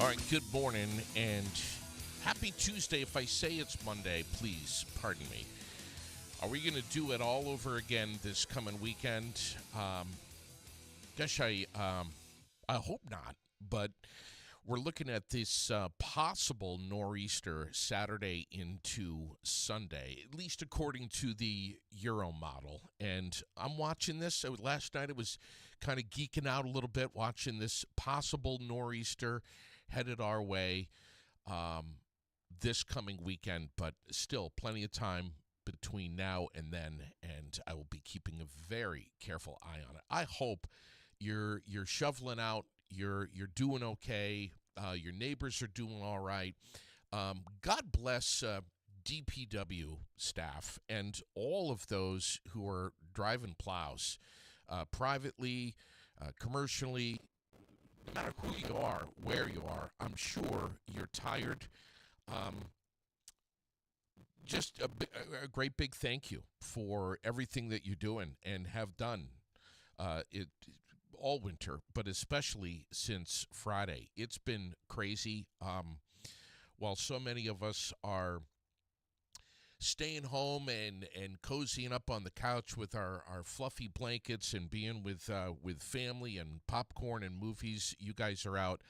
All right, good morning and happy Tuesday. If I say it's Monday, please pardon me. Are we going to do it all over again this coming weekend? I hope not, but we're looking at this possible nor'easter Saturday into Sunday, at least according to the Euro model. And I'm watching this. Last night I was kind of geeking out a little bit watching this possible nor'easter headed our way this coming weekend, but still plenty of time between now and then, and I will be keeping a very careful eye on it. I hope you're shoveling out. You're doing okay. Your neighbors are doing all right. God bless DPW staff and all of those who are driving plows privately, commercially. No matter who you are, where you are, I'm sure you're tired. Just a great big thank you for everything that you're doing and have done it all winter, but especially since Friday. It's been crazy. While so many of us are staying home and cozying up on the couch with our fluffy blankets and being with family and popcorn and movies, you guys are out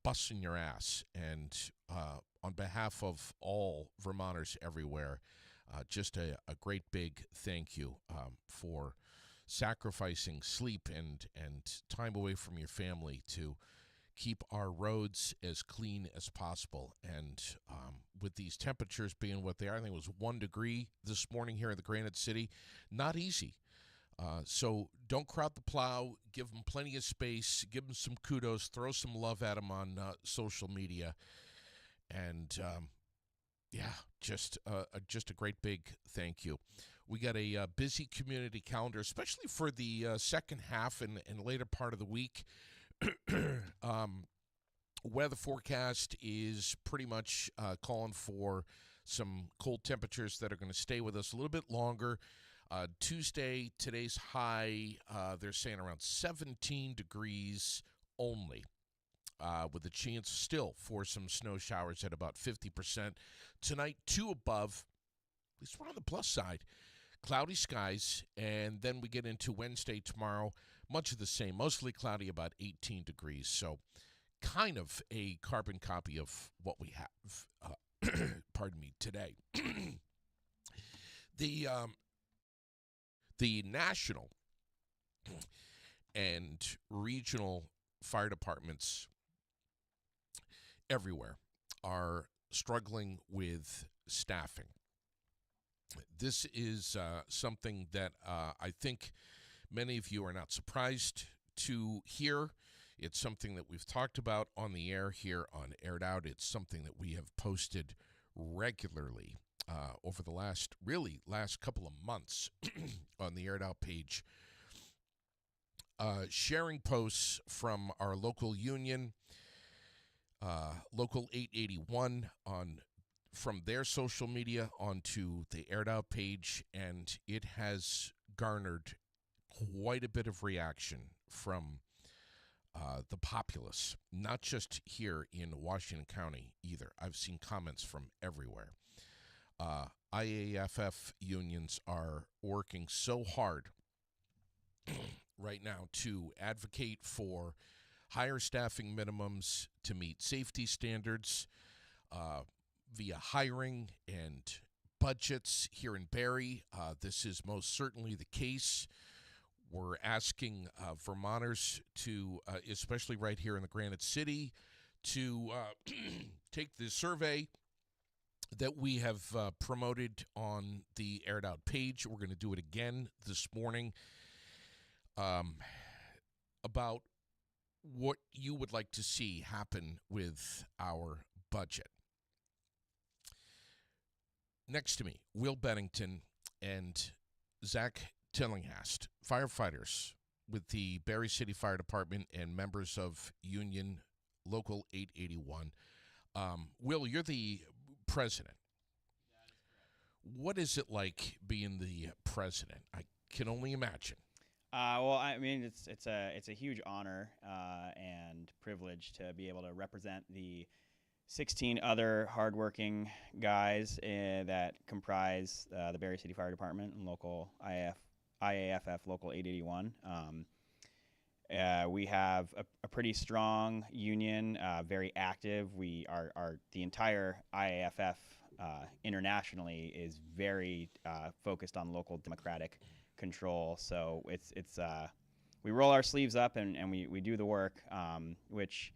busting your ass. And on behalf of all Vermonters everywhere, just a great big thank you for sacrificing sleep and time away from your family to keep our roads as clean as possible. And with these temperatures being what they are, I think it was 1 degree this morning here in the Granite City, not easy. So don't crowd the plow. Give them plenty of space. Give them some kudos. Throw some love at them on social media. And just a great big thank you. We got a busy community calendar, especially for the second half and later part of the week. Weather forecast is pretty much calling for some cold temperatures that are going to stay with us a little bit longer. Tuesday, today's high, they're saying around 17 degrees only. With a chance still for some snow showers at about 50%. Tonight, 2 above, at least we're on the plus side. Cloudy skies, and then we get into Wednesday, tomorrow, much of the same, mostly cloudy, about 18 degrees. So kind of a carbon copy of what we have, today. The national and regional fire departments everywhere are struggling with staffing. This is something that I think many of you are not surprised to hear. It's something that we've talked about on the air here on Aired Out. It's something that we have posted regularly over the last couple of months on the Aired Out page. Sharing posts from our local union, Local 881 from their social media onto the Aired Out page, and it has garnered quite a bit of reaction from the populace, not just here in Washington County either. I've seen comments from everywhere. IAFF unions are working so hard right now to advocate for higher staffing minimums to meet safety standards via hiring and budgets here in Barrie. This is most certainly the case. We're asking Vermonters to, especially right here in the Granite City, to take the survey that we have promoted on the Aired Out page. We're going to do it again this morning about what you would like to see happen with our budget. Next to me, Will Bennington and Zach Tillinghast, firefighters with the Barrie City Fire Department and members of Union Local 881. Will, you're the president. That is correct. What is it like being the president? I can only imagine. Well, I mean, it's a huge honor and privilege to be able to represent the 16 other hardworking guys that comprise the Barrie City Fire Department and local IAFF Local 881. We have a pretty strong union, very active. We are the entire IAFF internationally is very focused on local democratic control. So it's we roll our sleeves up and we do the work, which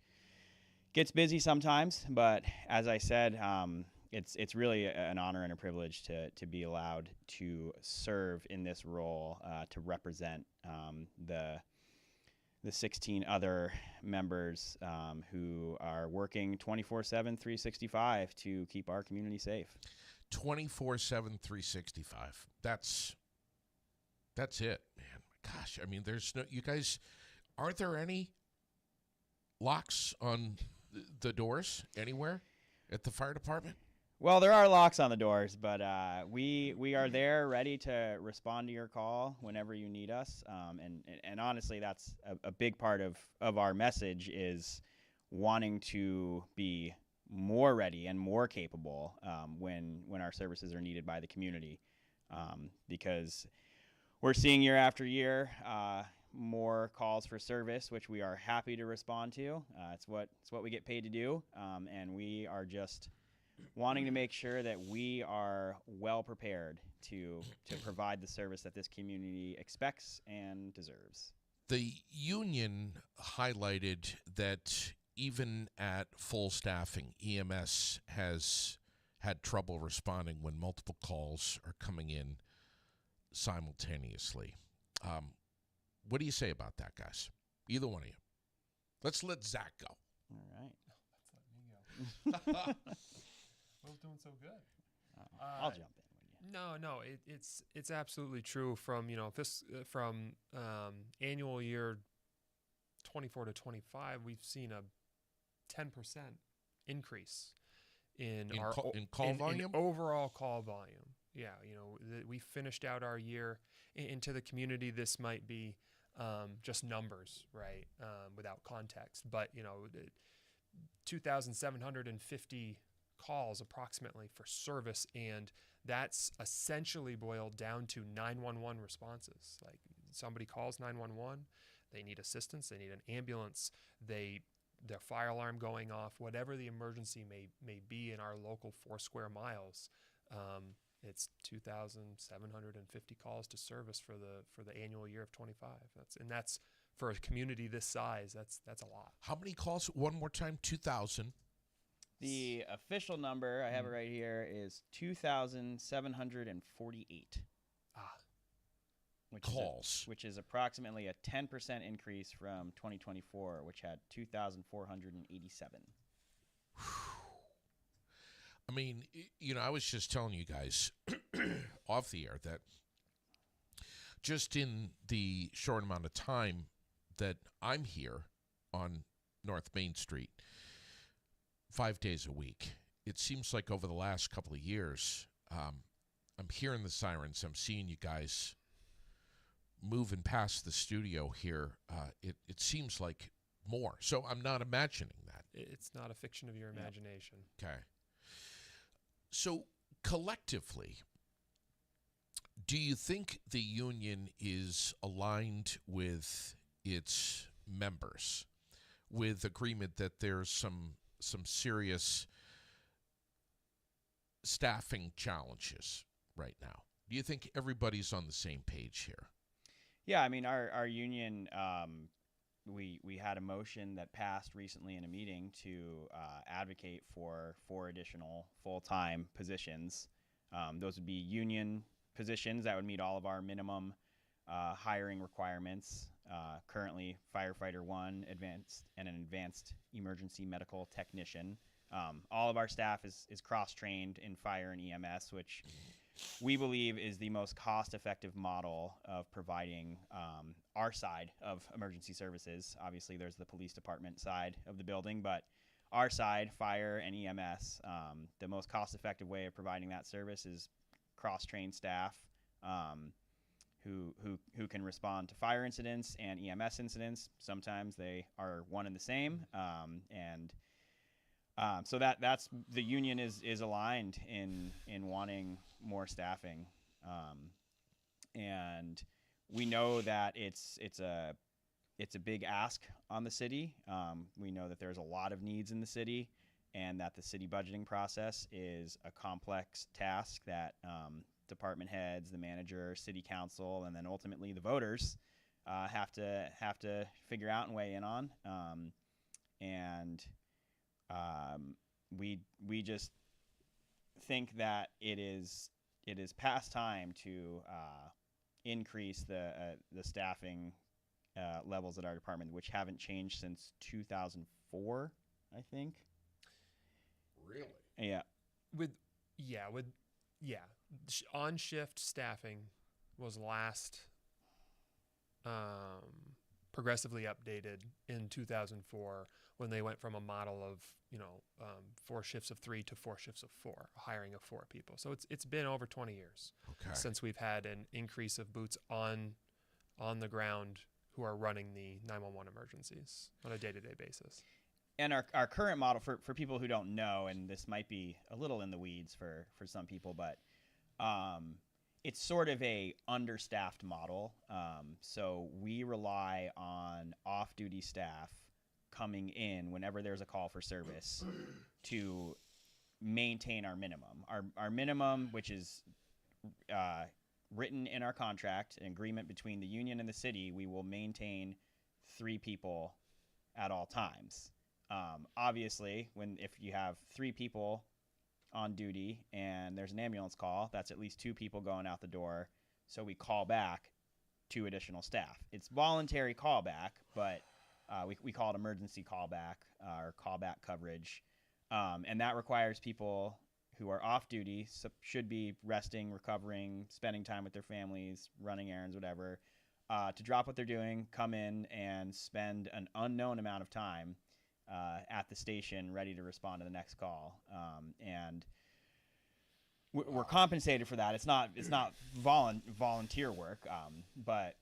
gets busy sometimes. But as I said, it's really an honor and a privilege to be allowed to serve in this role, to represent the 16 other members who are working 24/7, 365 to keep our community safe. 24/7, 365. That's it, man. Gosh, I mean, there's no, you guys, are there any locks on the doors anywhere at the fire department? Well, there are locks on the doors, but we are there, ready to respond to your call whenever you need us. And honestly, that's a big part of our message is wanting to be more ready and more capable when our services are needed by the community, because we're seeing year after year more calls for service, which we are happy to respond to. It's what we get paid to do, and we are just wanting to make sure that we are well prepared to provide the service that this community expects and deserves. The union highlighted that even at full staffing, EMS has had trouble responding when multiple calls are coming in simultaneously. What do you say about that, guys? Either one of you. Let's let Zach go. All right. Let's let me go. Will's doing so good. I'll jump in. No, it's absolutely true. From from annual year 24 to 25, we've seen a 10% increase in call volume, in overall call volume. Yeah, we finished out our year into the community. This might be just numbers, right, without context, but 2,750 calls approximately for service, and that's essentially boiled down to 911 responses. Like, somebody calls 911, they need assistance, they need an ambulance, their fire alarm going off, whatever the emergency may be in our local 4 square miles. It's 2,750 calls to service for the annual year of 25. That's for a community this size. That's a lot. How many calls? One more time. 2,000. The official number, I have it right here, is 2,748. Which is approximately a 10% increase from 2024, which had 2,487. I mean, I was just telling you guys off the air that just in the short amount of time that I'm here on North Main Street, 5 days a week, it seems like over the last couple of years, I'm hearing the sirens. I'm seeing you guys moving past the studio here. It seems like more. So I'm not imagining that. It's not a fiction of your imagination. Okay. So collectively, do you think the union is aligned with its members with agreement that there's some serious staffing challenges right now? Do you think everybody's on the same page here? Yeah, I mean, our union, we had a motion that passed recently in a meeting to advocate for 4 additional full-time positions. Those would be union positions that would meet all of our minimum hiring requirements. Currently, firefighter 1, advanced emergency medical technician. All of our staff is cross-trained in fire and EMS, which we believe is the most cost-effective model of providing our side of emergency services. Obviously, there's the police department side of the building, but our side, fire and EMS, the most cost-effective way of providing that service is cross-trained staff. who can respond to fire incidents and EMS incidents. Sometimes they are one and the same, so that's the union is aligned in wanting more staffing, and we know that it's a big ask on the city. We know that there's a lot of needs in the city, and that the city budgeting process is a complex task that department heads, the manager, city council, and then ultimately the voters have to figure out and weigh in on. We just think that it is past time to increase the staffing levels at our department, which haven't changed since 2004, I think. Really? Yeah. On shift staffing was last progressively updated in 2004 when they went from a model of 4 shifts of 3 to 4 shifts of 4, a hiring of 4 people. So it's been over 20 years since we've had an increase of boots on the ground who are running the 911 emergencies on a day-to-day basis. And our current model, for people who don't know, and this might be a little in the weeds for some people, but it's sort of a understaffed model. So we rely on off-duty staff coming in whenever there's a call for service to maintain our minimum. Our minimum, which is written in our contract, an agreement between the union and the city, we will maintain 3 people at all times. Obviously, if you have 3 people on duty and there's an ambulance call, that's at least 2 people going out the door. So we call back 2 additional staff. It's voluntary callback, but we call it emergency callback or callback coverage. And that requires people who are off duty, should be resting, recovering, spending time with their families, running errands, whatever, to drop what they're doing, come in and spend an unknown amount of time at the station ready to respond to the next call. And we're compensated for that. It's not volunteer work, but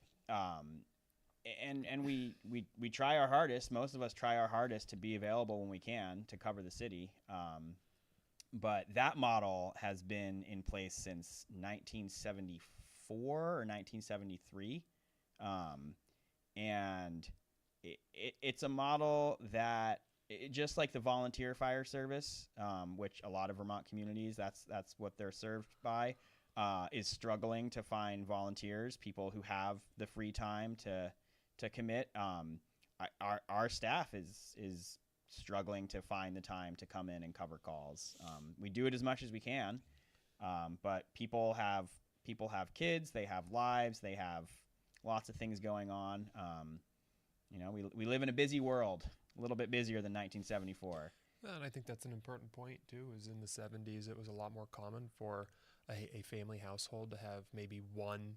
we try our hardest. Most of us try our hardest to be available when we can to cover the city. But that model has been in place since 1974 or 1973. And it's a model that, just like the volunteer fire service, which a lot of Vermont communities, that's what they're served by, is struggling to find volunteers, people who have the free time to commit. Our staff is struggling to find the time to come in and cover calls. We do it as much as we can, but people have kids, they have lives, they have lots of things going on. We live in a busy world, a little bit busier than 1974. And I think that's an important point too, is in the 70s, it was a lot more common for a family household to have maybe one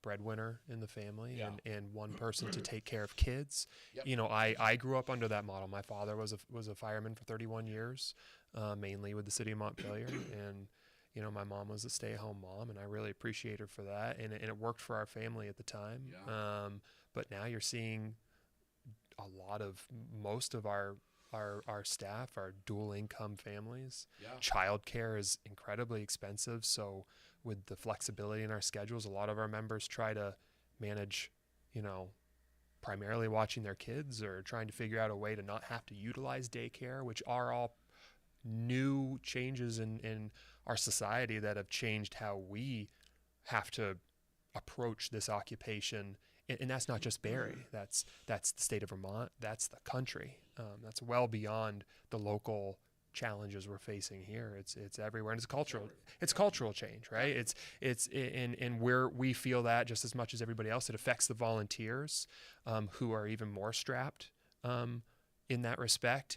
breadwinner in the family and one person to take care of kids. Yep. I grew up under that model. My father was a fireman for 31 years, mainly with the city of Montpelier. And, my mom was a stay-at-home mom, and I really appreciate her for that. And it worked for our family at the time. Yeah. But now you're seeing most of our staff are dual income families. Yeah. Childcare is incredibly expensive. So with the flexibility in our schedules, a lot of our members try to manage, primarily watching their kids or trying to figure out a way to not have to utilize daycare, which are all new changes in our society that have changed how we have to approach this occupation. And that's not just Barrie. That's the state of Vermont. That's the country. That's well beyond the local challenges we're facing here. It's everywhere, and it's cultural change, right? It's in where we feel that just as much as everybody else, it affects the volunteers, who are even more strapped in that respect,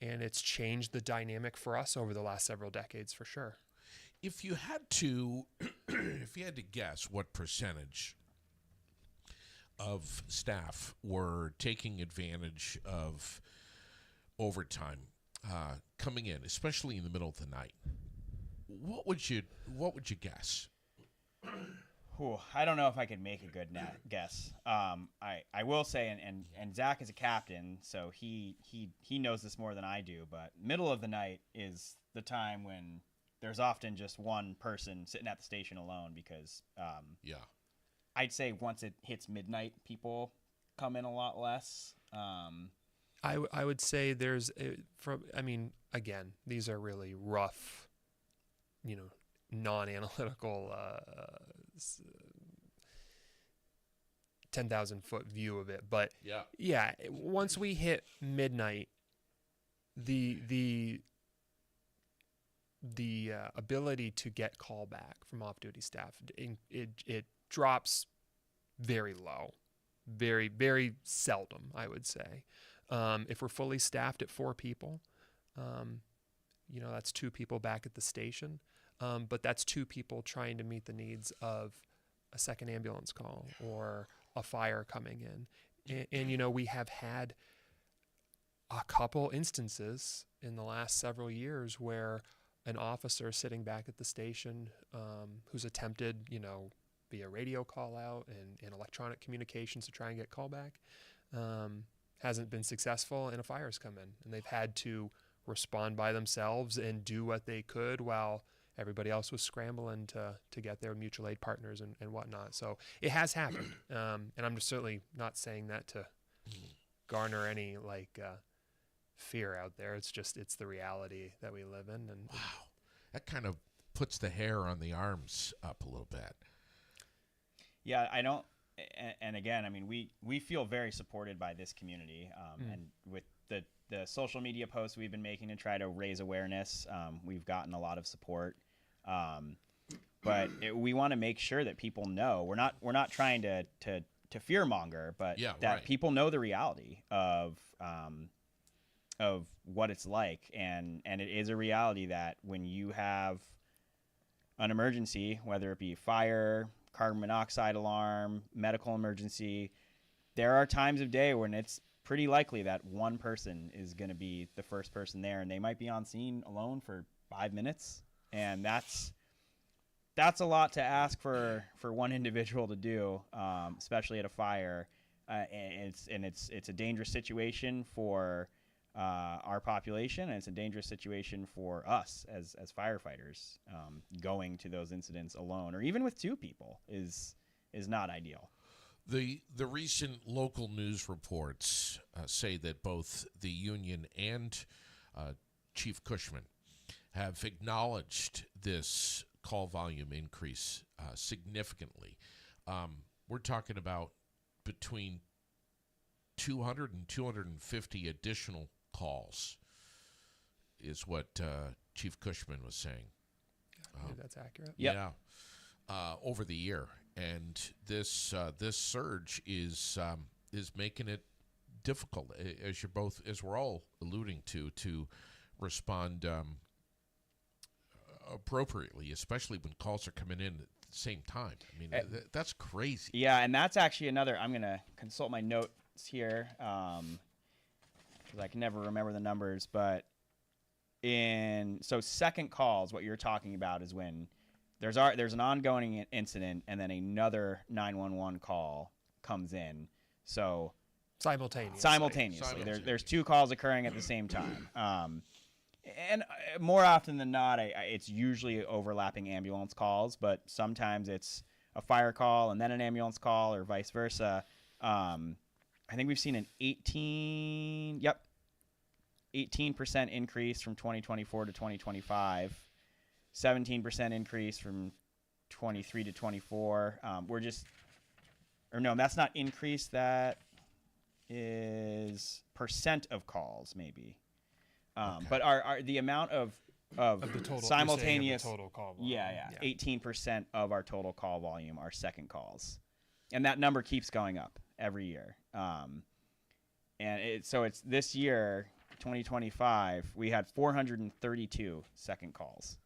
and it's changed the dynamic for us over the last several decades for sure. If you had to guess what percentage of staff were taking advantage of overtime coming in, especially in the middle of the night, what would you guess? I don't know if I could make a good guess. I will say, and Zach is a captain, so he knows this more than I do. But middle of the night is the time when there's often just one person sitting at the station alone because Yeah. I'd say once it hits midnight, people come in a lot less. I would say there's again, these are really rough, non-analytical 10,000 foot view of it, but Yeah. once we hit midnight, the ability to get callback from off-duty staff, it drops very low, very, very seldom, I would say. If we're fully staffed at 4 people, that's 2 people back at the station, but that's 2 people trying to meet the needs of a second ambulance call or a fire coming in. And we have had a couple instances in the last several years where an officer sitting back at the station who's attempted, via radio call out and electronic communications to try and get callback, hasn't been successful, and a fire's come in, and they've had to respond by themselves and do what they could while everybody else was scrambling to get their mutual aid partners and whatnot. So it has happened, and I'm just certainly not saying that to garner any fear out there. It's the reality that we live in. And Wow. That kind of puts the hair on the arms up a little bit. Yeah, I don't. And again, I mean, we feel very supported by this community, and with the social media posts we've been making to try to raise awareness, we've gotten a lot of support. But we want to make sure that people know we're not trying to fearmonger, but that right. people know the reality of what it's like, and it is a reality that when you have an emergency, whether it be fire, carbon monoxide alarm, medical emergency, there are times of day when it's pretty likely that one person is going to be the first person there, and they might be on scene alone for 5 minutes, and that's a lot to ask for one individual to do, especially at a fire, and it's a dangerous situation for our population, and it's a dangerous situation for us as firefighters. Going to those incidents alone, or even with 2 people, is not ideal. The recent local news reports say that both the union and Chief Cushman have acknowledged this call volume increase significantly. We're talking about between 200 and 250 additional calls is what Chief Cushman was saying. I believe that's accurate. Yep. Yeah, over the year, and this surge is making it difficult, as we're all alluding to respond appropriately, especially when calls are coming in at the same time. I mean, that's crazy. Yeah, and that's actually another. I'm gonna consult my notes here, because I can never remember the numbers, but second calls, what you're talking about is when there's an ongoing incident and then another 911 call comes in. So simultaneously. There's 2 calls occurring at the same time. And more often than not, it's usually overlapping ambulance calls, but sometimes it's a fire call and then an ambulance call, or vice versa. I think we've seen an 18% increase from 2024 to 2025, 17% increase from 23 to 24. That's not increase. That is percent of calls, maybe. Okay. But our the amount of the total simultaneous total call volume. Yeah. 18% of our total call volume are second calls, and that number keeps going up every year. And it's this year, 2025, we had 432 second calls.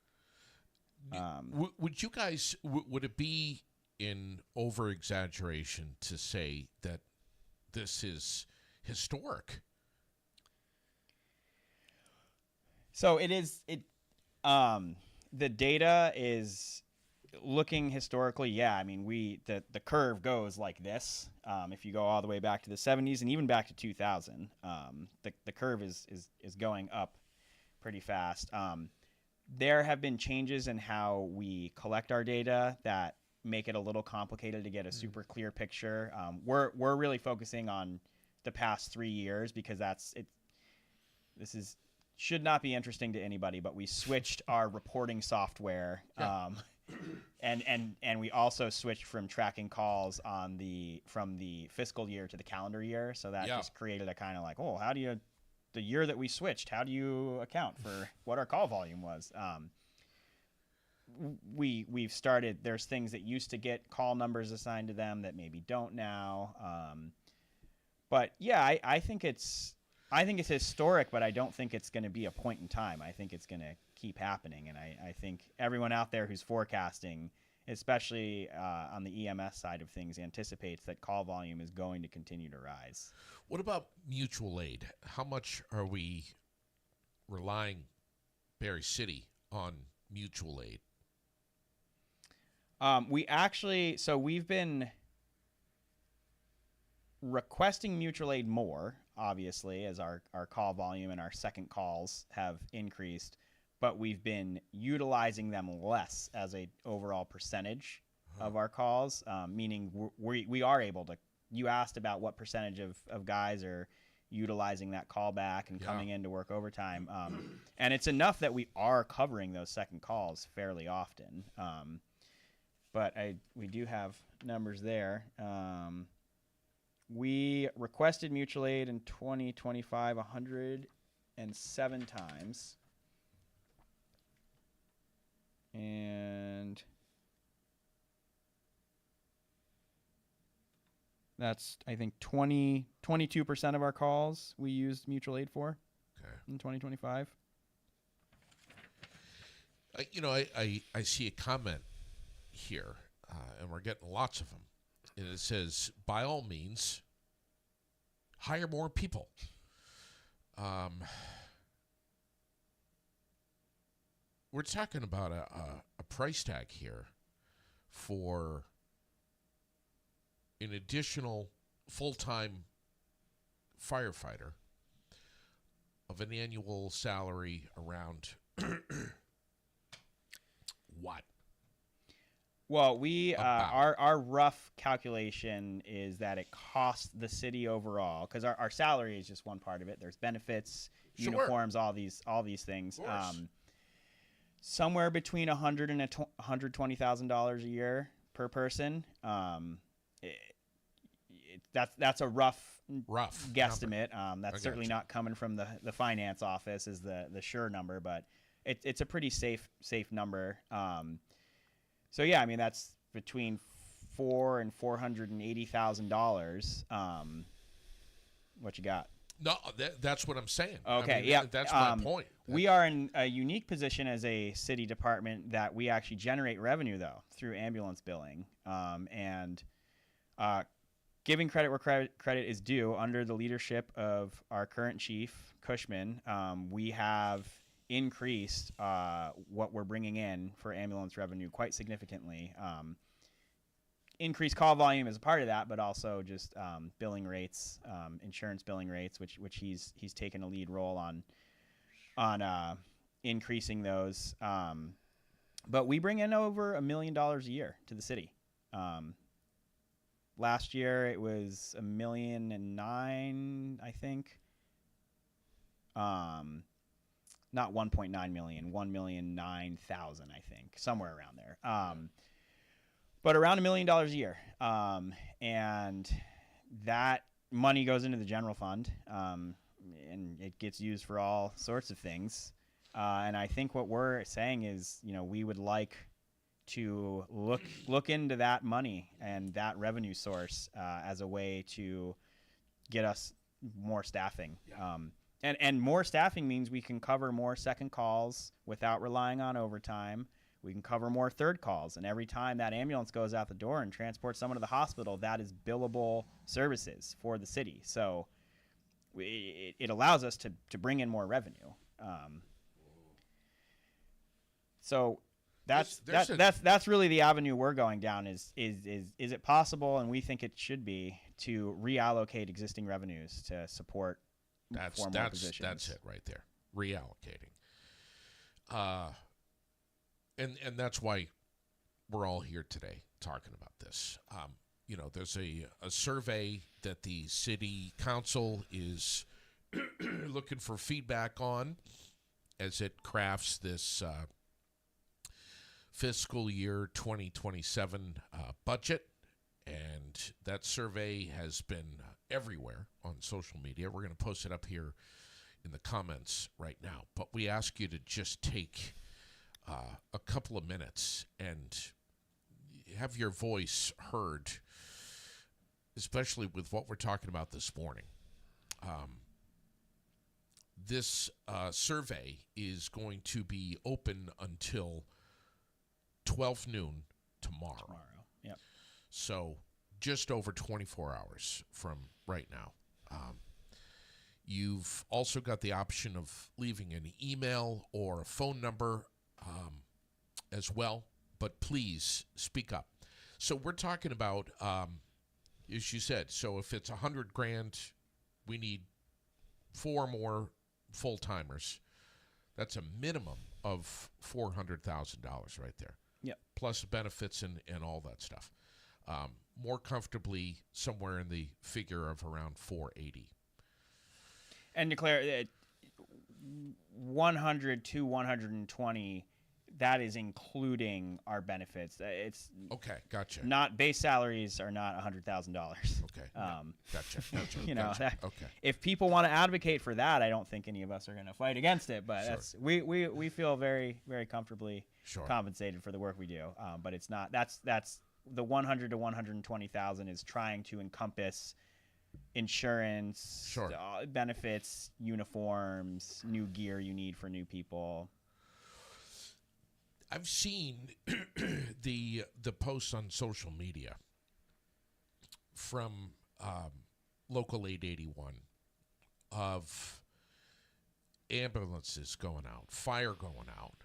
Would you guys, would it be in over-exaggeration to say that this is historic? So it is. The data is looking historically, yeah, I mean, the curve goes like this. If you go all the way back to the 70s and even back to 2000, the curve is going up pretty fast. There have been changes in how we collect our data that make it a little complicated to get a super clear picture. We're really focusing on the past 3 years because should not be interesting to anybody, but we switched our reporting software. Yeah. And we also switched from tracking calls from the fiscal year to the calendar year. So that just created a kind of like, oh, the year that we switched, how do you account for what our call volume was? We've started, there's things that used to get call numbers assigned to them that maybe don't now. But yeah, I think it's historic, but I don't think it's going to be a point in time. I think it's going to keep happening. And I think everyone out there who's forecasting, especially on the EMS side of things, anticipates that call volume is going to continue to rise. What about mutual aid? How much are we relying, Barry City, on mutual aid? We've been requesting mutual aid more, obviously, as our call volume and our second calls have increased, but we've been utilizing them less as a overall percentage of our calls, meaning we are able to. You asked about what percentage of guys are utilizing that callback and coming in to work overtime, and it's enough that we are covering those second calls fairly often. But we do have numbers there. We requested mutual aid in 2025 107 times. And that's, I think, 22% of our calls we used mutual aid for in 2025. I see a comment here, and we're getting lots of them. And it says, by all means, hire more people. We're talking about a price tag here for an additional full-time firefighter of an annual salary around what? Well, our rough calculation is that it costs the city overall, because our salary is just one part of it. There's benefits, uniforms, all these things. Somewhere between $100,000 and $120,000 a year per person. That's a rough guesstimate. That's certainly not coming from the finance office is the sure number, but it's a pretty safe number. So yeah, I mean that's between $400,000 and $480,000. What you got? No, that's what I'm saying. Okay, I mean, yeah, that's my point. We are in a unique position as a city department that we actually generate revenue though through ambulance billing, and giving credit where credit is due. Under the leadership of our current chief, Cushman, we have increased what we're bringing in for ambulance revenue quite significantly. Increased call volume is a part of that, but also just billing rates, insurance billing rates, which he's taken a lead role on increasing those. But we bring in over $1 million a year to the city. Last year it was $1.9 million, I think. Not 1.9 million, 1,009,000, I think, somewhere around there. But around $1 million a year. And that money goes into the general fund, and it gets used for all sorts of things. And I think what we're saying is, we would like to look into that money and that revenue source as a way to get us more staffing. And more staffing means we can cover more second calls without relying on overtime. We can cover more third calls. And every time that ambulance goes out the door and transports someone to the hospital, that is billable services for the city. So it allows us to bring in more revenue. So That's really the avenue we're going down. Is it possible, and we think it should be, to reallocate existing revenues to support more positions. That's it right there. Reallocating. And that's why we're all here today talking about this. There's a survey that the city council is looking for feedback on as it crafts this fiscal year 2027 budget. And that survey has been everywhere on social media. We're going to post it up here in the comments right now. But we ask you to just take a couple of minutes and have your voice heard, especially with what we're talking about this morning. This survey is going to be open until 12 noon tomorrow. Yep. So just over 24 hours from right now. You've also got the option of leaving an email or a phone number as well, but please speak up. So we're talking about, as you said, so if it's $100,000, we need 4 more full-timers. That's a minimum of $400,000 right there. Yep. Plus benefits and all that stuff. More comfortably somewhere in the figure of around 480. And declare 100 to 120. That is including our benefits. It's okay. Gotcha. Not base salaries are not $100,000. Okay. Gotcha. That, okay. If people want to advocate for that, I don't think any of us are going to fight against it. But Sure. that's we feel very, very comfortably Sure. compensated for the work we do. But it's not. That's the 100 to 120,000 is trying to encompass insurance, Sure. Benefits, uniforms, new gear you need for new people. I've seen the posts on social media from Local 881 of ambulances going out, fire going out.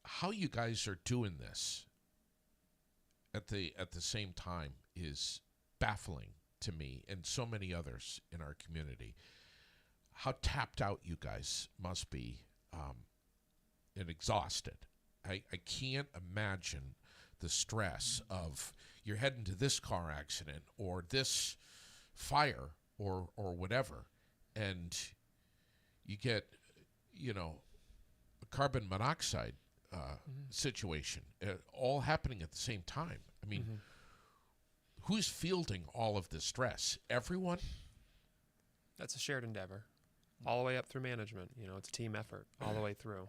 How you guys are doing this at the same time is baffling to me and so many others in our community. How tapped out you guys must be and exhausted. I can't imagine the stress of you're heading to this car accident or this fire or whatever, and you get, a carbon monoxide situation all happening at the same time. I mean, who's fielding all of this stress? Everyone? That's a shared endeavor. All the way up through management. It's a team effort all the way through.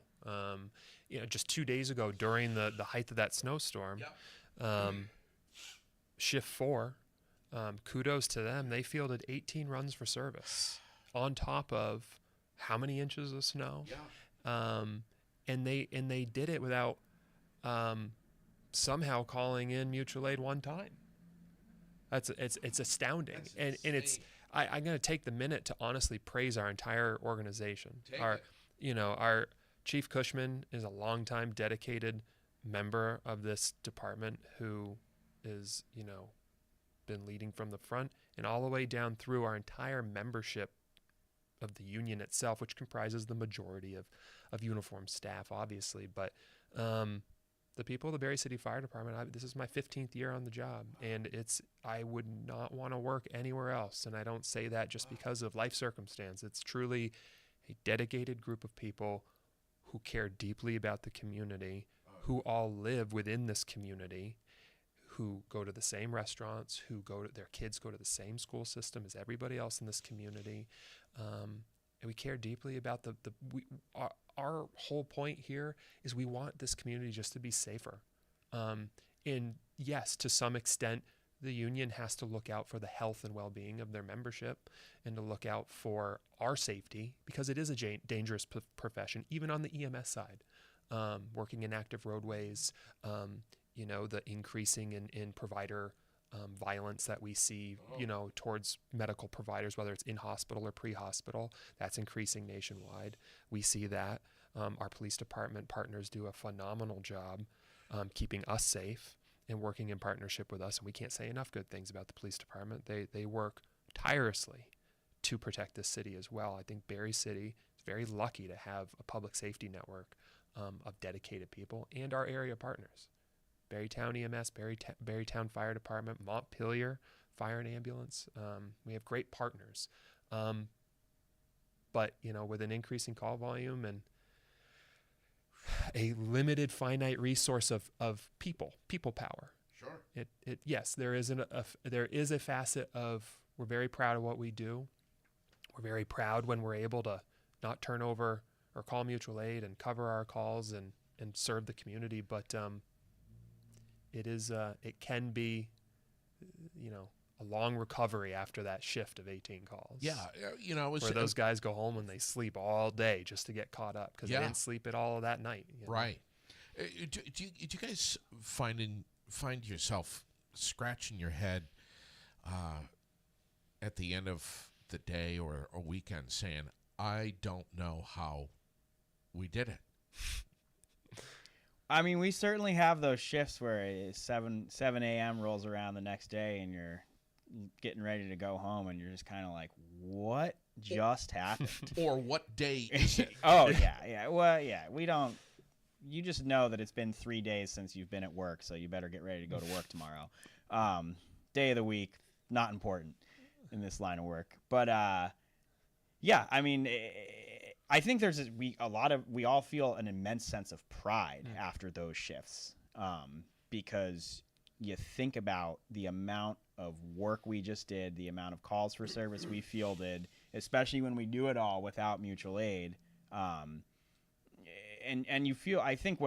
Just 2 days ago during the height of that snowstorm, Shift 4, kudos to them. They fielded 18 runs for service on top of how many inches of snow? Yeah. And they did it without somehow calling in mutual aid one time. It's astounding. That's and it's I'm going to take the minute to honestly praise our entire organization. Our Chief Cushman is a longtime dedicated member of this department who is, been leading from the front and all the way down through our entire membership of the union itself, which comprises the majority of uniformed staff, obviously. But the people of the Berry City Fire Department, this is my 15th year on the job, and I would not want to work anywhere else. And I don't say that just because of life circumstance. It's truly a dedicated group of people who care deeply about the community, who all live within this community, who go to the same restaurants, their kids go to the same school system as everybody else in this community. And we care deeply about our whole point here is we want this community just to be safer. And yes, to some extent, the union has to look out for the health and well-being of their membership and to look out for our safety because it is a dangerous profession, even on the EMS side. Working in active roadways, the increasing in provider violence that we see, towards medical providers, whether it's in hospital or pre-hospital. That's increasing nationwide. We see that. Our police department partners do a phenomenal job keeping us safe and working in partnership with us. And we can't say enough good things about the police department. They work tirelessly to protect this city as well. I think Barre City is very lucky to have a public safety network of dedicated people and our area partners. Barrytown EMS, Barrytown Fire Department, Montpelier Fire and Ambulance. We have great partners. But, with an increasing call volume and a limited finite resource of people power. Sure. Yes, there is a facet of, we're very proud of what we do. We're very proud when we're able to not turn over or call mutual aid and cover our calls and serve the community. But it can be, a long recovery after that shift of 18 calls. Yeah, where those guys go home and they sleep all day just to get caught up because they didn't sleep at all that night. Right. Do you guys find yourself scratching your head at the end of the day or a weekend saying, I don't know how we did it? I mean, we certainly have those shifts where 7 a.m. rolls around the next day and you're getting ready to go home and you're just kind of like, what just happened? Or what day is it? Oh, yeah. Well, yeah, you just know that it's been 3 days since you've been at work, so you better get ready to go to work tomorrow. Day of the week, not important in this line of work. But, yeah, I mean, I think we all feel an immense sense of pride after those shifts, because you think about the amount of work we just did, the amount of calls for service we fielded, especially when we do it all without mutual aid. And you feel, I think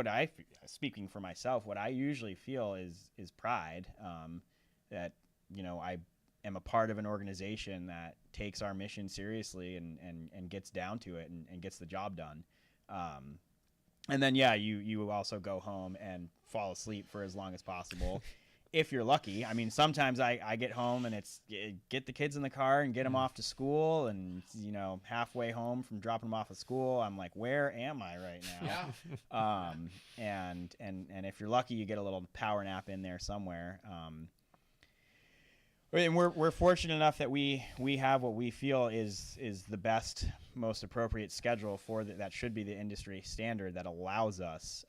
speaking for myself, what I usually feel is pride, that, I am a part of an organization that takes our mission seriously and gets down to it and gets the job done. And then, you also go home and fall asleep for as long as possible. If you're lucky. I mean, sometimes I get home and it's get the kids in the car and get them off to school, and halfway home from dropping them off at school, I'm like, where am I right now? Yeah. And if you're lucky, you get a little power nap in there somewhere. And we're fortunate enough that we have what we feel is the best, most appropriate schedule for that should be the industry standard that allows us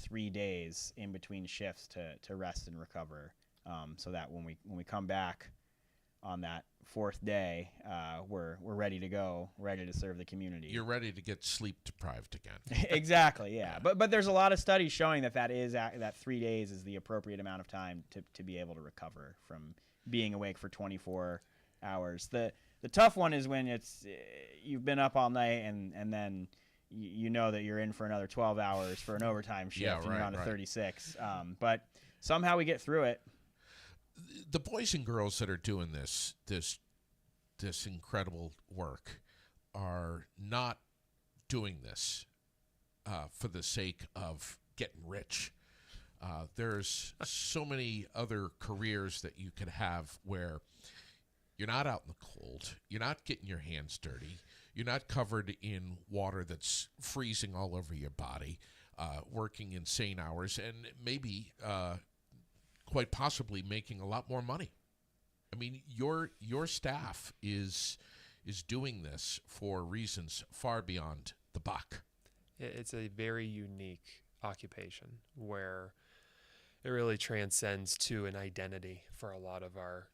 3 days in between shifts to rest and recover, so that when we come back on that fourth day, we're ready to go, ready to serve the community. You're ready to get sleep deprived again. Exactly, yeah. But there's a lot of studies showing that 3 days is the appropriate amount of time to be able to recover from being awake for 24 hours. The tough one is when you've been up all night and then you know that you're in for another 12 hours for an overtime shift, and you're on to 36. But somehow we get through it. The boys and girls that are doing this incredible work are not doing this for the sake of getting rich. There's so many other careers that you could have where you're not out in the cold, you're not getting your hands dirty, you're not covered in water that's freezing all over your body, working insane hours, and maybe quite possibly making a lot more money. I mean, your staff is doing this for reasons far beyond the buck. It's a very unique occupation where it really transcends to an identity for a lot of our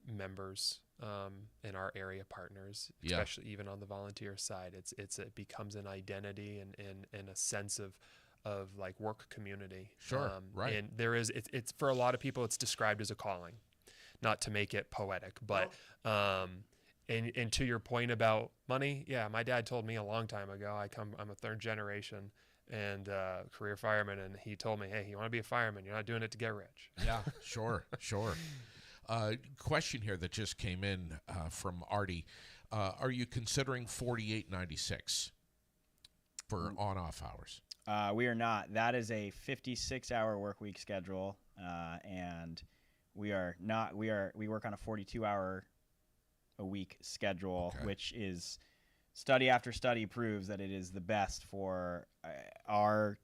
members and our area partners, especially even on the volunteer side. It becomes an identity and a sense of like work community. Sure, right. And there is it's for a lot of people it's described as a calling, not to make it poetic, but and to your point about money, my dad told me a long time ago. I'm a third generation and career fireman, and he told me, hey, you want to be a fireman, you're not doing it to get rich. Yeah, sure. Question here that just came in from Artie. Are you considering 48.96 for on-off hours? We are not. That is a 56-hour work week schedule. and we work on a 42-hour a week schedule, Okay. which is study after study proves that it is the best for our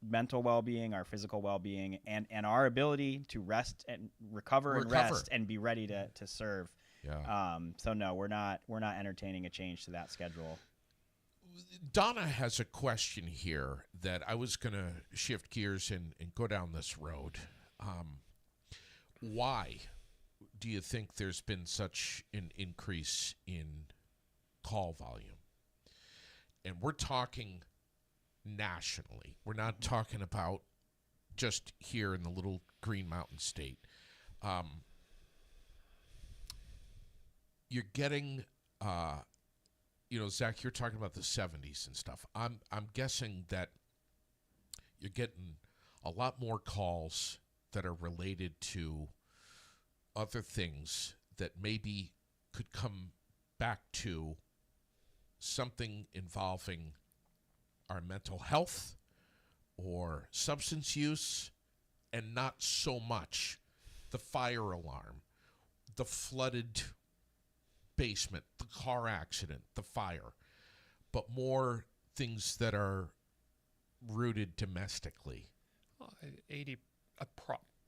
mental well-being, our physical well-being, and our ability to rest and recover and rest and be ready to serve. Yeah. So no, we're not entertaining a change to that schedule. Donna has a question here that I was going to shift gears and go down this road. Why do you think there's been such an increase in call volume? And we're talking nationally. We're not talking about just here in the little Green Mountain State. You're getting, Zach, you're talking about the 70s and stuff. I'm guessing that you're getting a lot more calls that are related to other things that maybe could come back to something involving our mental health or substance use, and not so much the fire alarm, the flooded basement, the car accident, the fire, but more things that are rooted domestically. 80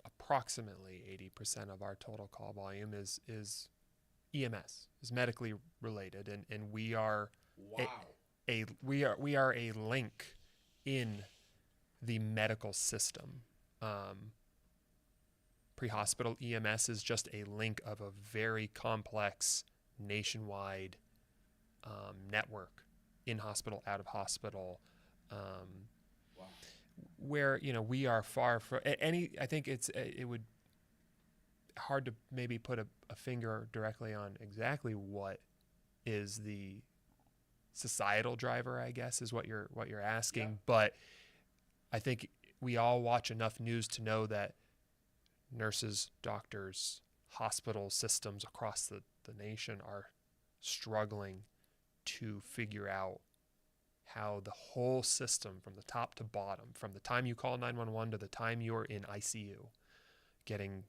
approximately 80% of our total call volume is EMS, is medically related, and we are we are a link in the medical system. Pre-hospital EMS is just a link of a very complex nationwide network, in hospital, out of hospital, where we are far from any. I think it would hard to maybe put a finger directly on exactly what is the societal driver, I guess, is what you're asking. Yeah. But I think we all watch enough news to know that nurses, doctors, hospital systems across the nation are struggling to figure out how the whole system, from the top to bottom, from the time you call 911 to the time you're in ICU getting,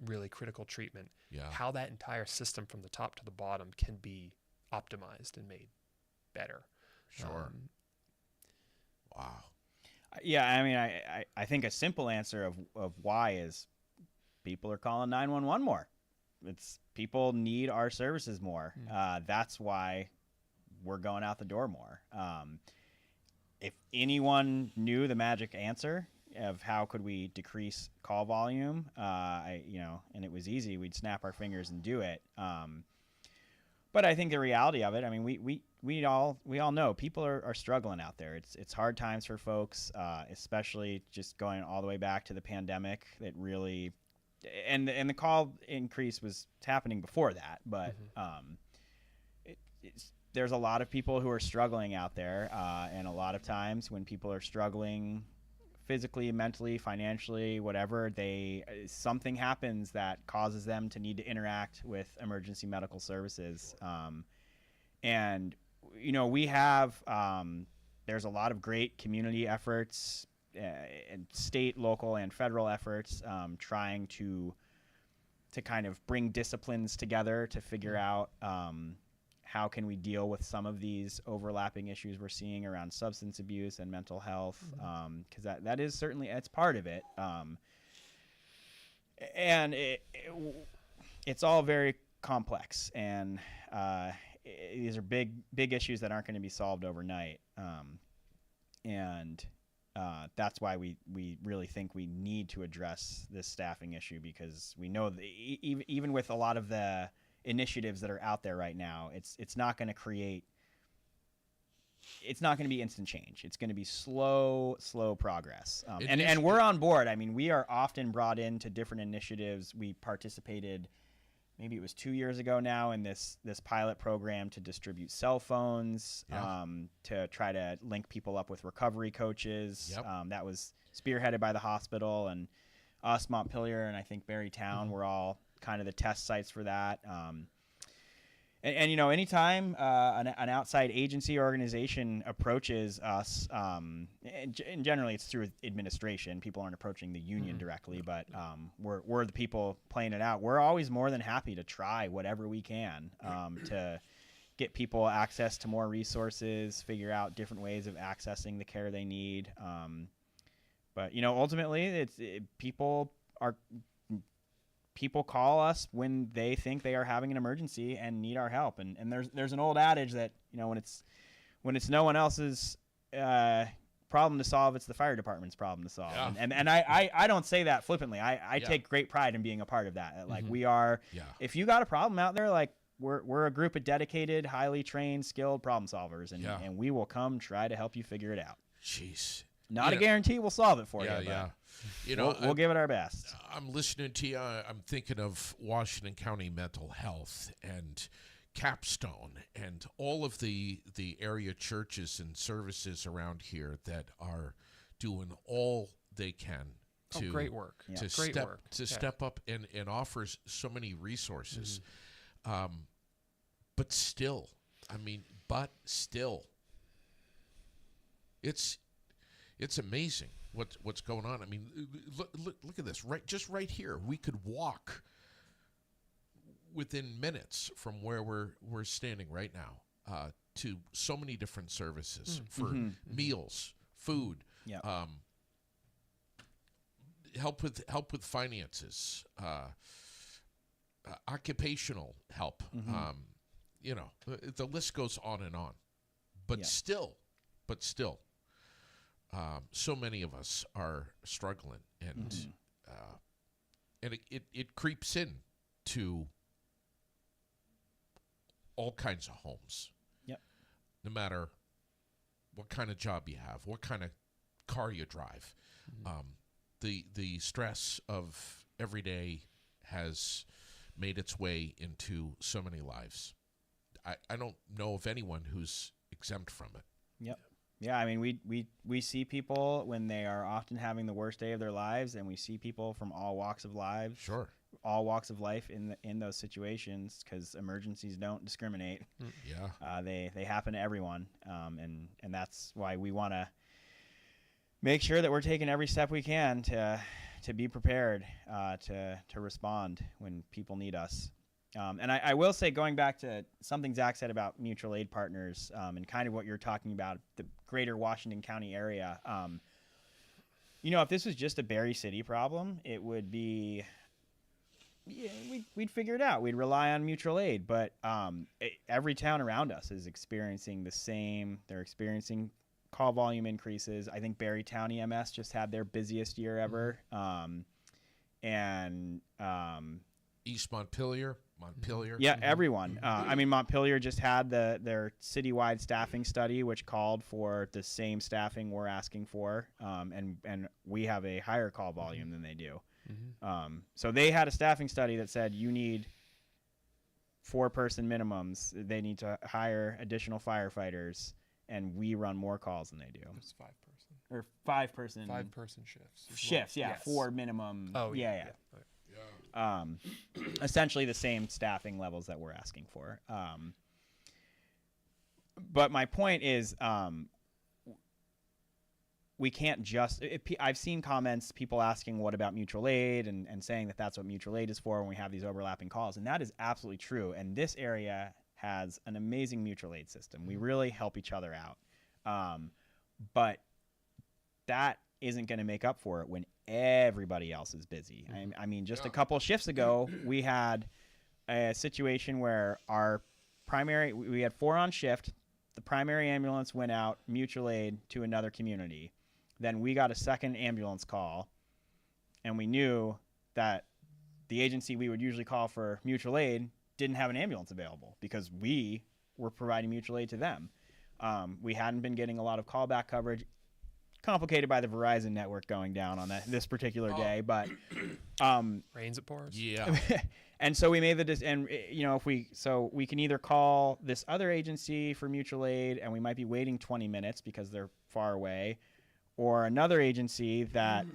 really critical treatment, how that entire system from the top to the bottom can be optimized and made better. Sure. Wow. Yeah, I mean, I think a simple answer of why is people are calling 911 more. It's people need our services more. That's why we're going out the door more. If anyone knew the magic answer of how could we decrease call volume, and it was easy, we'd snap our fingers and do it. But I think the reality of it, I mean, we all know people are struggling out there. It's hard times for folks, especially just going all the way back to the pandemic. That really, and the call increase was happening before that, but there's a lot of people who are struggling out there, and a lot of times when people are struggling physically, mentally, financially, whatever, something happens that causes them to need to interact with emergency medical services. And we have there's a lot of great community efforts, and state, local, and federal efforts trying to kind of bring disciplines together to figure out how can we deal with some of these overlapping issues we're seeing around substance abuse and mental health, because that is certainly, it's part of it. And it's all very complex, and these are big issues that aren't going to be solved overnight. And that's why we really think we need to address this staffing issue, because we know that even with a lot of the initiatives that are out there right now, it's not going to be instant change. It's going to be slow progress. And we're on board. I mean, we are often brought into different initiatives. We participated, maybe it was 2 years ago now, in this pilot program to distribute cell phones, to try to link people up with recovery coaches. That was spearheaded by the hospital, and us, Montpelier, and I think Barrytown were all kind of the test sites for that. And anytime an outside agency or organization approaches us, and generally it's through administration. People aren't approaching the union directly, but we're the people playing it out. We're always more than happy to try whatever we can to get people access to more resources, figure out different ways of accessing the care they need. But ultimately, people call us when they think they are having an emergency and need our help. And there's an old adage that when it's no one else's problem to solve, it's the fire department's problem to solve. Yeah. And I don't say that flippantly. I take great pride in being a part of that. Like we are. Yeah. If you got a problem out there, like we're a group of dedicated, highly trained, skilled problem solvers, and we will come try to help you figure it out. Jeez. Not a guarantee we'll solve it for you. Yeah. But we'll give it our best. I'm listening to you. I'm thinking of Washington County Mental Health and Capstone and all of the area churches and services around here that are doing all they can to great work. to Great step work. step up and offers so many resources. But still, it's amazing what's going on. I mean, look at this. Right here, we could walk within minutes from where we're standing right now to so many different services for meals, food, help with finances, occupational help. The list goes on and on. But still. So many of us are struggling, and it creeps in to all kinds of homes. Yep. No matter what kind of job you have, what kind of car you drive, the stress of every day has made its way into so many lives. I don't know of anyone who's exempt from it. Yep. Yeah, I mean, we see people when they are often having the worst day of their lives, and we see people from all walks of life. Sure. All walks of life in those situations, because emergencies don't discriminate. Yeah. They happen to everyone, and that's why we want to make sure that we're taking every step we can to be prepared to respond when people need us. And I will say, going back to something Zach said about mutual aid partners and kind of what you're talking about, the greater Washington County area, if this was just a Berry City problem, it would be, we'd figure it out. We'd rely on mutual aid. But every town around us is experiencing the same. They're experiencing call volume increases. I think Berry County MS just had their busiest year ever. East Montpelier. Yeah, everyone. Montpelier just had their citywide staffing study, which called for the same staffing we're asking for, and we have a higher call volume than they do. So they had a staffing study that said you need 4-person minimums. They need to hire additional firefighters, and we run more calls than they do. It's 5-person. Or 5-person. 5-person shifts. Shifts, yeah. Yes. 4 minimum. Oh, yeah. Essentially the same staffing levels that we're asking for. But my point is, we can't just. I've seen comments, people asking what about mutual aid, and saying that that's what mutual aid is for when we have these overlapping calls, and that is absolutely true. And this area has an amazing mutual aid system. We really help each other out, but that isn't going to make up for it when everybody else is busy. I mean, just a couple shifts ago, we had a situation where we had 4 on shift. The primary ambulance went out, mutual aid, to another community. Then we got a second ambulance call, and we knew that the agency we would usually call for mutual aid didn't have an ambulance available because we were providing mutual aid to them. We hadn't been getting a lot of callback coverage, complicated by the Verizon network going down on this particular day, but Rains it pours. Yeah. and so we made if we can either call this other agency for mutual aid, and we might be waiting 20 minutes because they're far away, or another agency that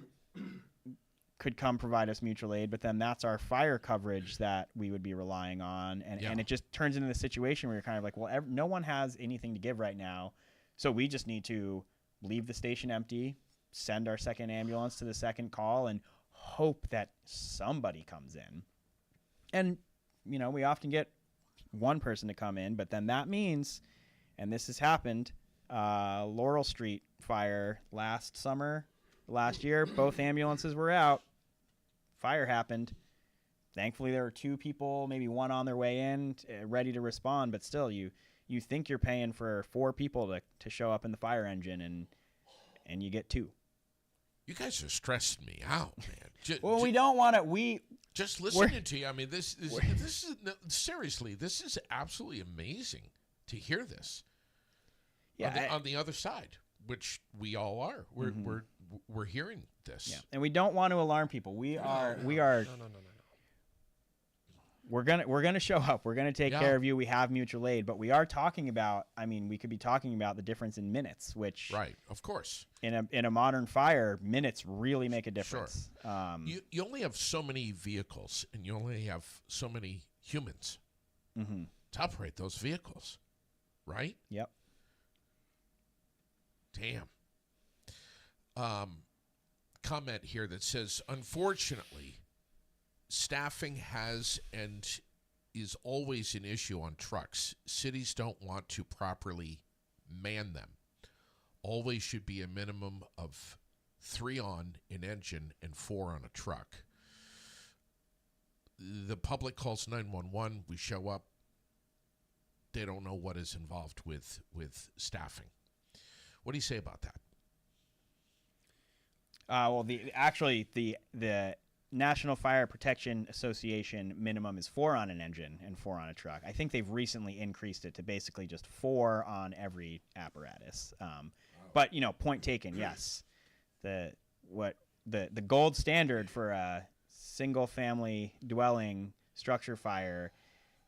could come provide us mutual aid, but then that's our fire coverage that we would be relying on. And it just turns into the situation where you're kind of like, well, no one has anything to give right now. So we just need to leave the station empty, send our second ambulance to the second call, and hope that somebody comes in. And, we often get one person to come in, but then that means, and this has happened, Laurel Street fire last year, both ambulances were out. Fire happened. Thankfully, there were 2 people, maybe one on their way in, ready to respond. But still, you think you're paying for 4 people to show up in the fire engine, and you get 2. You guys are stressing me out, man. We don't want to. Just listening to you. I mean, this is seriously. This is absolutely amazing to hear this. Yeah, on the other side, which we all are. We're hearing this. Yeah, and we don't want to alarm people. We are. No. We're gonna show up. We're gonna take care of you. We have mutual aid, but we are talking about. I mean, we could be talking about the difference in minutes, which right, of course, in a modern fire, minutes really make a difference. Sure. You only have so many vehicles, and you only have so many humans to operate those vehicles, right? Yep. Damn. Comment here that says, unfortunately, staffing has and is always an issue on trucks. Cities don't want to properly man them. Always should be a minimum of 3 on an engine and 4 on a truck. The public calls 911. We show up. They don't know what is involved with staffing. What do you say about that? Well, the National Fire Protection Association minimum is 4 on an engine and 4 on a truck. I think they've recently increased it to basically just 4 on every apparatus. But point taken. Yes, the gold standard for a single family dwelling structure fire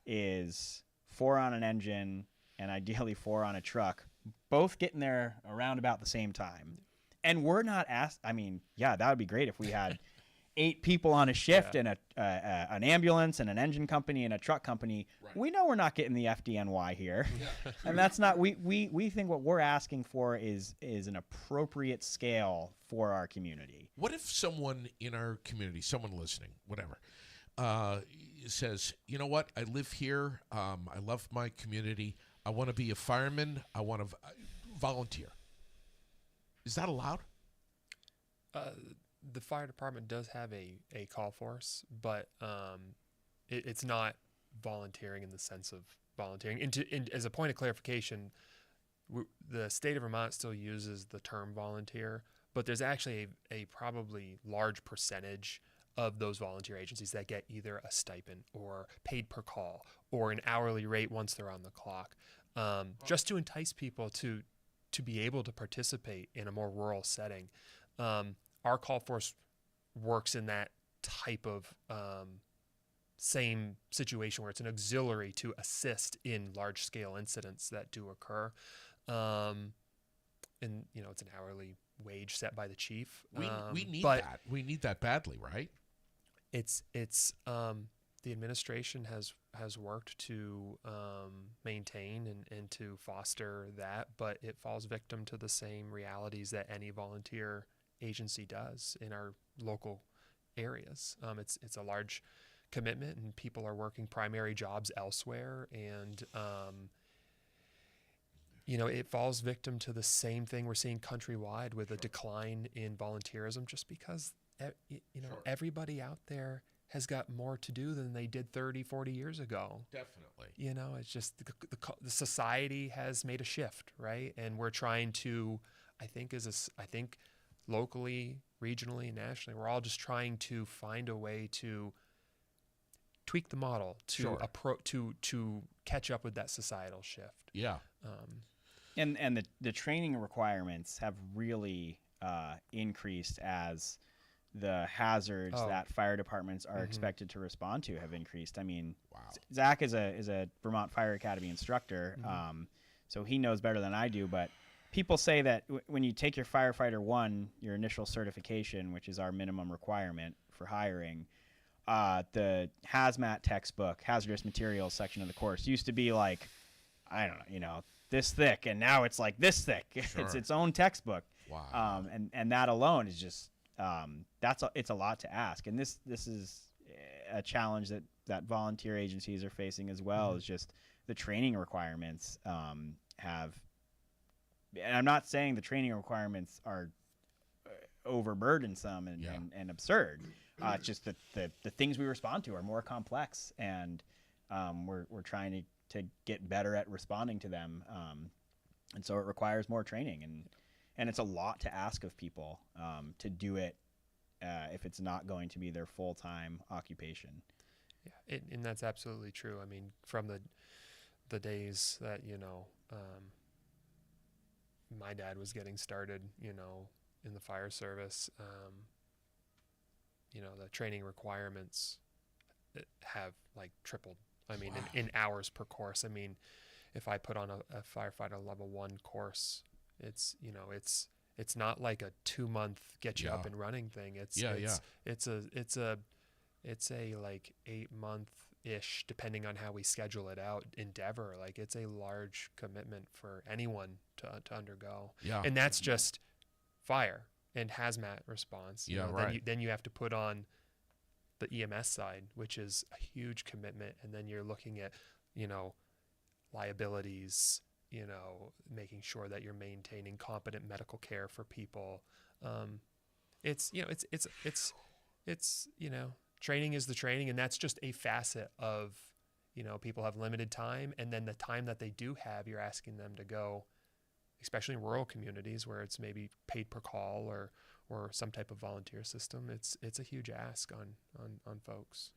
is 4 on an engine and ideally 4 on a truck. Both getting there around about the same time. And we're not asked. I mean, that would be great if we had 8 people on a shift and an ambulance and an engine company and a truck company. Right. We know we're not getting the FDNY here. Yeah. And that's not, we think what we're asking for is an appropriate scale for our community. What if someone in our community, someone listening, whatever, says, you know what, I live here. I love my community. I want to be a fireman. I want to volunteer. Is that allowed? The fire department does have a call force, but it's not volunteering in the sense of volunteering. And as a point of clarification, the state of Vermont still uses the term volunteer, but there's actually a probably large percentage of those volunteer agencies that get either a stipend or paid per call or an hourly rate once they're on the clock, just to entice people to be able to participate in a more rural setting. Our call force works in that type of same situation where it's an auxiliary to assist in large-scale incidents that do occur. And, it's an hourly wage set by the chief. We need that. We need that badly, right? It's the administration has worked to maintain and to foster that, but it falls victim to the same realities that any volunteer agency does in our local areas. It's a large commitment, and people are working primary jobs elsewhere, and it falls victim to the same thing we're seeing countrywide with a decline in volunteerism, just because everybody out there has got more to do than they did 30, 40 years ago. Definitely. It's just the society has made a shift, right? And we're trying to, I think locally, regionally, nationally, we're all just trying to find a way to tweak the model to to catch up with that societal shift. Yeah. And the training requirements have really increased as the hazards that fire departments are expected to respond to have increased. I mean, wow. Zach is a Vermont Fire Academy instructor, so he knows better than I do. But people say that when you take your firefighter 1, your initial certification, which is our minimum requirement for hiring, the hazmat textbook, hazardous materials section of the course used to be like, I don't know, this thick, and now it's like this thick. Sure. It's its own textbook. Wow. And that alone is just it's a lot to ask. And this is a challenge that volunteer agencies are facing as well. Is just the training requirements have. And I'm not saying the training requirements are overburdensome and absurd. It's just that the things we respond to are more complex, and we're trying to get better at responding to them, and so it requires more training, and it's a lot to ask of people to do it if it's not going to be their full-time occupation. Yeah, and that's absolutely true. I mean, from the days that my dad was getting started, in the fire service, the training requirements have like tripled. I mean, in hours per course. I mean, if I put on a firefighter level 1 course, it's not like a 2-month get you up and running thing. It's a like 8-month-ish, depending on how we schedule it out, endeavor. Like, it's a large commitment for anyone to undergo. Yeah. And that's just fire and hazmat response. Then you have to put on the EMS side, which is a huge commitment. And then you're looking at, liabilities, making sure that you're maintaining competent medical care for people. Training is the training, and that's just a facet of, people have limited time, and then the time that they do have, you're asking them to go, especially in rural communities where it's maybe paid per call or some type of volunteer system. It's a huge ask on folks,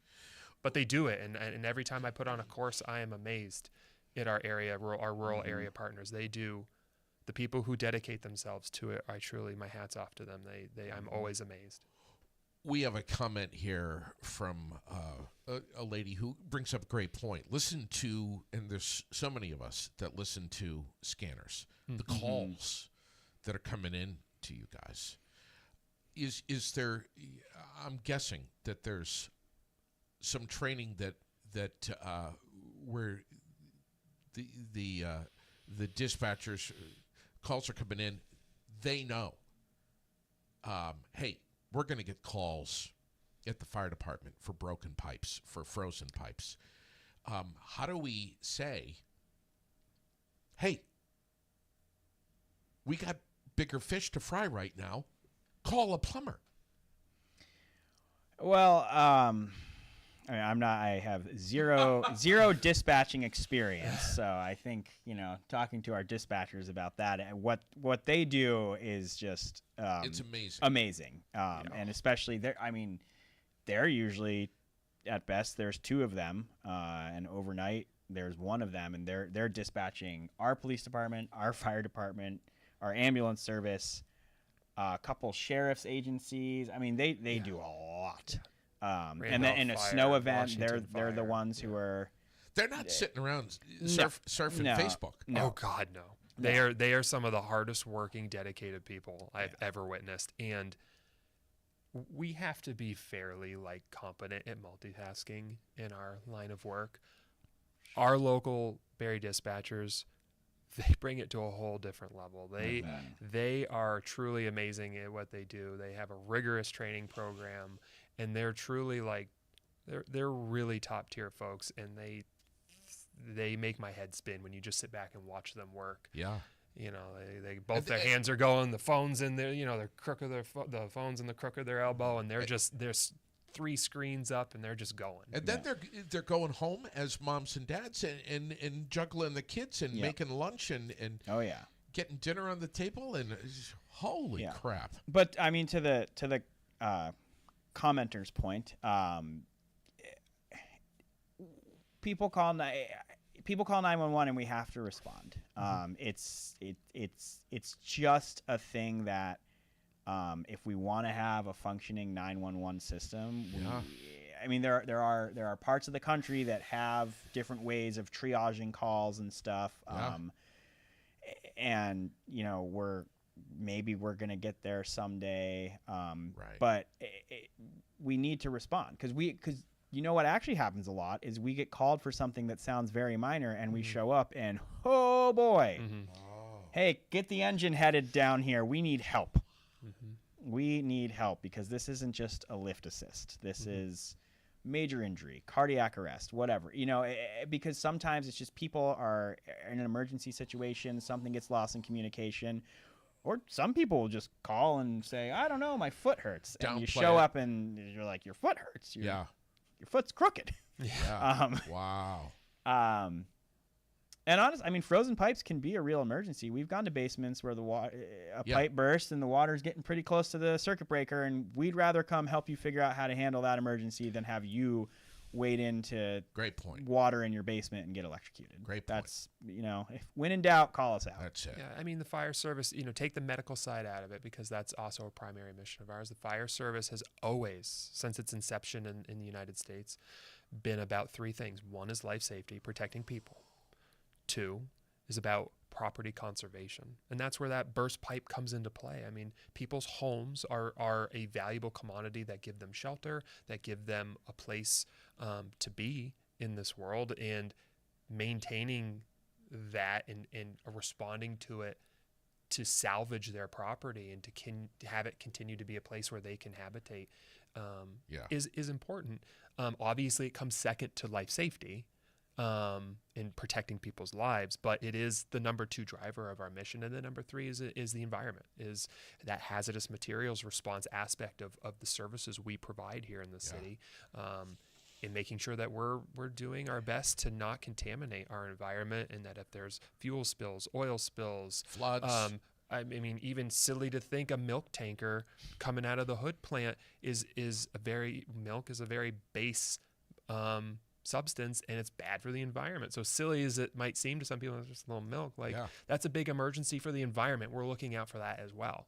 but they do it. And every time I put on a course, I am amazed at our rural area partners. They do. The people who dedicate themselves to it, my hat's off to them. I'm always amazed. We have a comment here from a lady who brings up a great point. Listen to, and there's so many of us that listen to Scanners, the calls that are coming in to you guys. Is there, I'm guessing that there's some training that where the dispatchers calls are coming in, they know, hey, we're going to get calls at the fire department for broken pipes, for frozen pipes. How do we say, hey, we got bigger fish to fry right now, call a plumber? Well, I have zero dispatching experience, so I think, talking to our dispatchers about that, what they do is just it's amazing. And especially they're usually, at best, there's 2 of them, and overnight there's 1 of them, and they're dispatching our police department, our fire department, our ambulance service, a couple sheriff's agencies. I mean, they do a lot. And then in a snow event, they're the ones who are. They're not sitting around surfing Facebook. No. Oh God, no. They are some of the hardest working, dedicated people I've ever witnessed, and we have to be fairly competent at multitasking in our line of work. Our local Barrie dispatchers, they bring it to a whole different level. They are truly amazing at what they do. They have a rigorous training program, and they're truly they're really top tier folks, and they make my head spin when you just sit back and watch them work. Yeah. They both their hands are going, the phone's in there, their crook of the phone's in the crook of their elbow, and there's 3 screens up, and they're just going. And then they're going home as moms and dads and juggling the kids and making lunch and oh yeah, getting dinner on the table, and holy crap. But I mean, to the commenter's point, people call 911 and we have to respond. It's just a thing that if we want to have a functioning 911 system, there are parts of the country that have different ways of triaging calls and stuff. and maybe we're gonna get there someday. Right. But we need to respond because what actually happens a lot is we get called for something that sounds very minor, and we show up and oh boy, hey, get the engine headed down here. We need help. We need help because this isn't just a lift assist. This is major injury, cardiac arrest, whatever. Because sometimes it's just people are in an emergency situation, something gets lost in communication, or some people will just call and say, I don't know, my foot hurts. And you Downplay show it. up and you're like, your foot hurts. Yeah. Your foot's crooked. Yeah. Wow. And honestly, frozen pipes can be a real emergency. We've gone to basements where a Yeah. pipe bursts and the water's getting pretty close to the circuit breaker, and we'd rather come help you figure out how to handle that emergency than have you wade into Great point. water in your basement and get electrocuted. Great point. That's, if when in doubt, call us out. That's it. Yeah, the fire service, take the medical side out of it because that's also a primary mission of ours. The fire service has always, since its inception in the United States, been about three things. One is life safety, protecting people. Two is about property conservation. And that's where that burst pipe comes into play. People's homes are a valuable commodity that give them shelter, that give them a place to be in this world, and maintaining that and responding to it to salvage their property and to have it continue to be a place where they can habitate is important. Obviously, it comes second to life safety. In protecting people's lives, but it is the number two driver of our mission. And then number three is the environment, is that hazardous materials response aspect of the services we provide here in the city, in making sure that we're doing our best to not contaminate our environment, and that if there's fuel spills, oil spills, Floods. Even silly to think a milk tanker coming out of the Hood plant milk is a very base substance, and it's bad for the environment. So silly as it might seem to some people, it's just a little milk. That's a big emergency for the environment. We're looking out for that as well.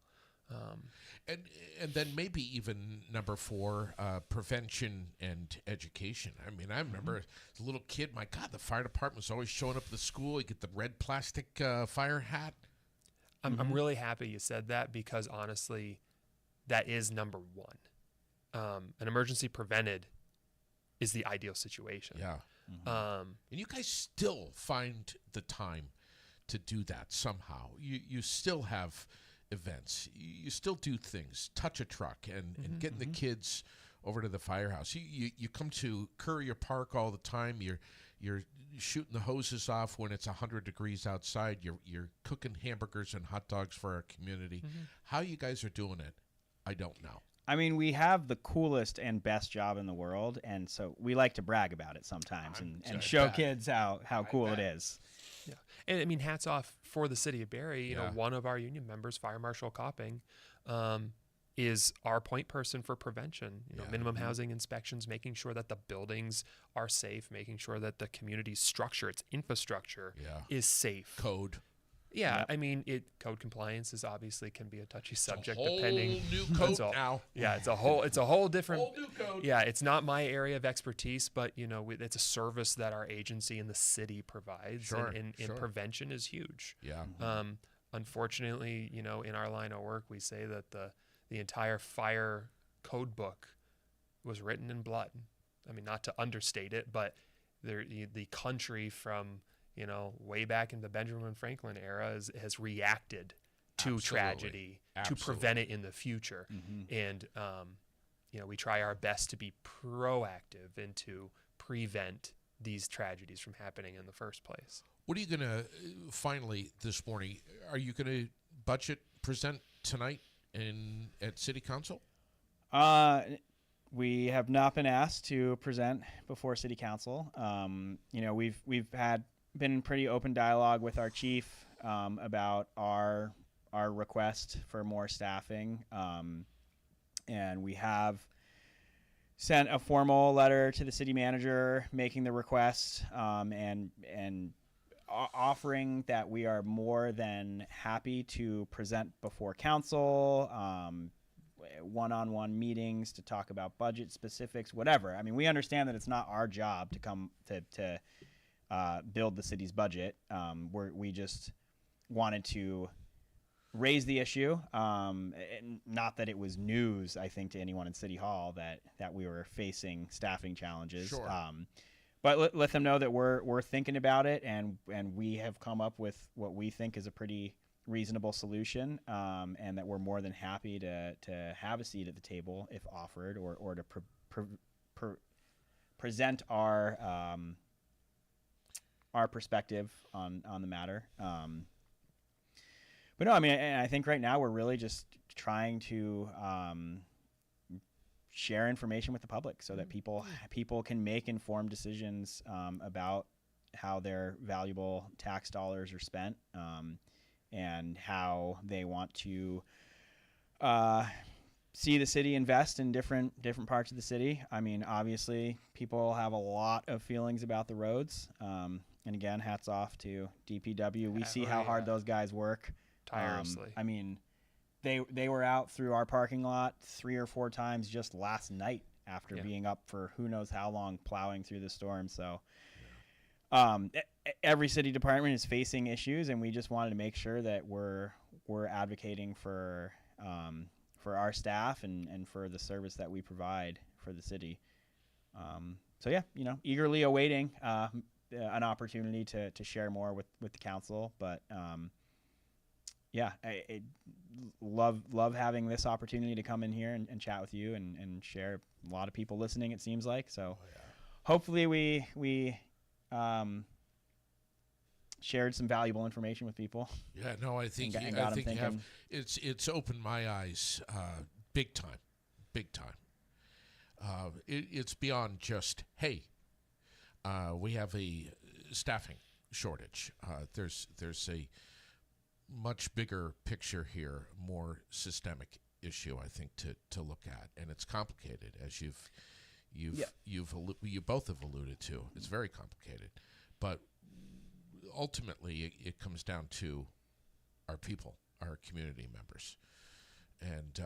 And then maybe even number 4, prevention and education. I remember as a little kid, my God, the fire department was always showing up at the school. You get the red plastic fire hat. I'm really happy you said that because honestly, that is number one. An emergency prevented is the ideal situation. Yeah. And you guys still find the time to do that somehow. You still have events. You still do things. Touch a truck and getting the kids over to the firehouse. You come to Courier Park all the time. You're shooting the hoses off when it's 100 degrees outside. You're cooking hamburgers and hot dogs for our community. How you guys are doing it, I don't know. We have the coolest and best job in the world, and so we like to brag about it sometimes and show kids how cool it is. Yeah. And hats off for the city of Barry. You know, one of our union members, Fire Marshal Copping, is our point person for prevention. Minimum housing inspections, making sure that the buildings are safe, making sure that the community's structure, its infrastructure is safe. Code. Yeah, code compliance is obviously can be a touchy subject It's a whole depending. new code now. Yeah, it's a whole different. Whole new code. Yeah, it's not my area of expertise, but it's a service that our agency in the city provides, Sure, and prevention is huge. Yeah. Unfortunately, in our line of work, we say that the entire fire code book was written in blood. Not to understate it, but the country from way back in the Benjamin Franklin era has reacted to tragedy to prevent it in the future. And, we try our best to be proactive and to prevent these tragedies from happening in the first place. What are you going to, finally this morning, are you going to budget present tonight at City Council? We have not been asked to present before City Council. We've been in pretty open dialogue with our chief about our request for more staffing, and we have sent a formal letter to the city manager making the request and offering that we are more than happy to present before council, one-on-one meetings to talk about budget specifics, whatever. We understand that it's not our job to come to build the city's budget. wanted to raise the issue. And not that it was news, I think, to anyone in City Hall that we were facing staffing challenges. Sure. But let them know that we're thinking about it, and we have come up with what we think is a pretty reasonable solution, and that we're more than happy to have a seat at the table if offered, or to present our perspective on the matter. But no, I mean, I think right now we're really just trying to share information with the public so that people can make informed decisions about how their valuable tax dollars are spent, and how they want to see the city invest in different parts of the city. I mean, obviously, people have a lot of feelings about the roads. And again, hats off to DPW. We see how hard those guys work tirelessly. I mean, they were out through our parking lot 3 or 4 times just last night after being up for who knows how long plowing through the storm. So every city department is facing issues, and we just wanted to make sure that we're advocating for our staff and for the service that we provide for the city. So yeah, eagerly awaiting an opportunity to share more with the council, but yeah, I love having this opportunity to come in here and chat with you and share. A lot of people listening, it seems like. So hopefully we shared some valuable information with people. Yeah, no, I think And got 'em you have. thinking. It's opened my eyes big time. It's beyond just, hey, we have a staffing shortage. There's a much bigger picture here, more systemic issue, I think, to look at, and it's complicated, as you both have alluded to. It's very complicated, but ultimately it comes down to our people, our community members, and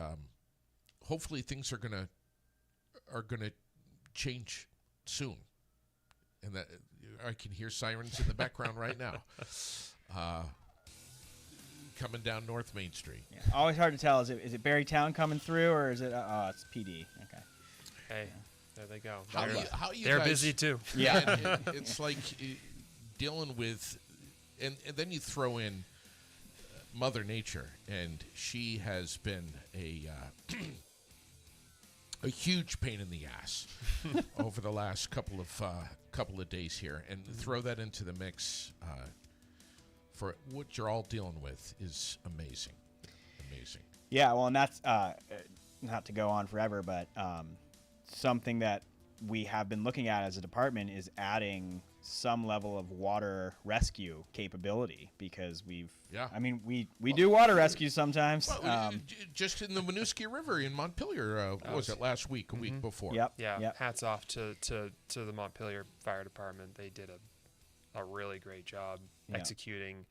hopefully things are gonna change soon. And that I can hear sirens in the background right now. Coming down North Main Street. Yeah. Always hard to tell. Is it Barrytown coming through, or is it? It's PD. Okay. Hey, there they go. How you They're guys, busy too. Yeah. It's like dealing with, and then you throw in Mother Nature, and she has been a huge pain in the ass over the last couple of days here, and throw that into the mix. For what you're all dealing with is amazing. Yeah, well, and that's not to go on forever, but something that we have been looking at as a department is adding some level of water rescue capability, because I mean, we do water rescue sometimes. Well, just in the Winooski River in Montpelier, what was it last week, a week before? Yep. Yeah, Yep. hats off to the Montpelier Fire Department. They did a really great job executing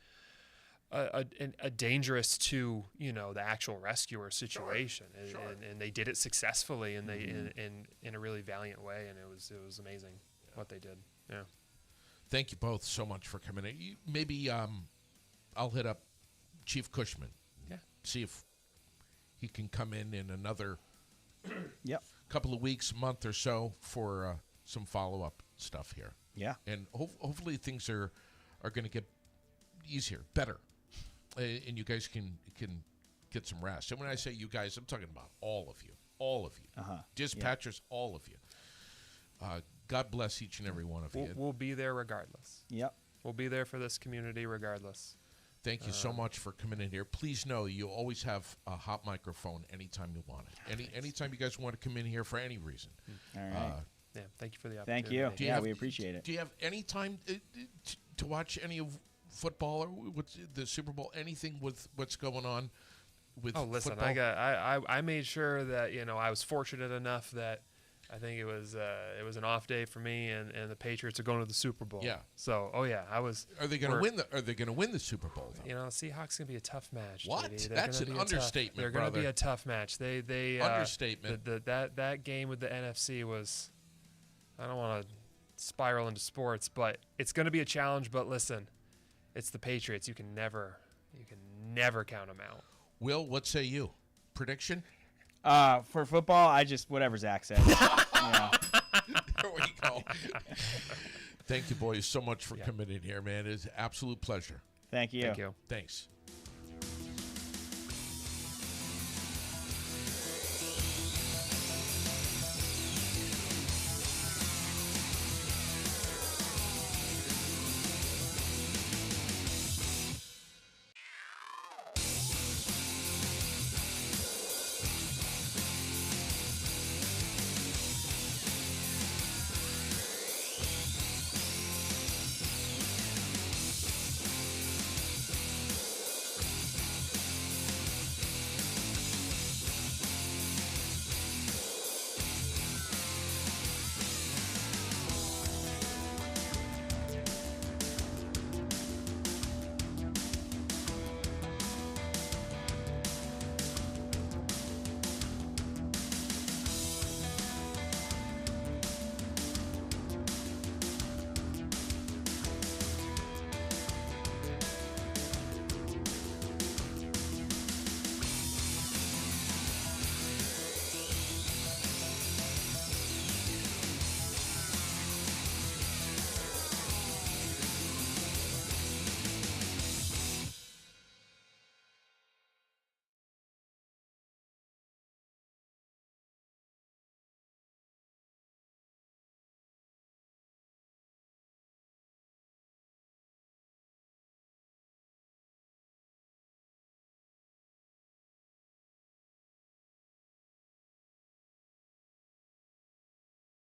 a dangerous to the actual rescuer situation, and they did it successfully, and they in a really valiant way, and it was amazing what they did. Yeah. Thank you both so much for coming in. Maybe I'll hit up Chief Cushman. Yeah. See if he can come in another Couple of weeks, month or so for some follow-up stuff here. Yeah. And hopefully things are going to get easier, better, and you guys can get some rest. And when I say you guys, I'm talking about all of you, dispatchers, all of you. God bless each and every one of you. We'll be there regardless. Yep. We'll be there for this community regardless. Thank you so much for coming in here. Please know you always have a hot microphone anytime you want it. Anytime you guys want to come in here for any reason. All right. Yeah, thank you for the opportunity. Thank you. We appreciate it. Do you have any time to watch any of football or what's the Super Bowl? Anything with what's going on with listen, football? I made sure that I was fortunate enough that I think it was an off day for me, and the Patriots are going to the Super Bowl. Yeah. So I was. Are they going to win Are they going to win the Super Bowl? Though? Seahawks going to be a tough match. What? JD. That's an understatement, They're going to be a tough match. They Understatement. That game with the NFC was. I don't want to spiral into sports, but it's going to be a challenge. But listen, it's the Patriots. You can never You can never count them out. Will, what say you? Prediction? For football, I just whatever Zach says. Yeah. There we go. Thank you, boys, so much for coming in here, man. It's an absolute pleasure. Thank you. Thank you. Thanks.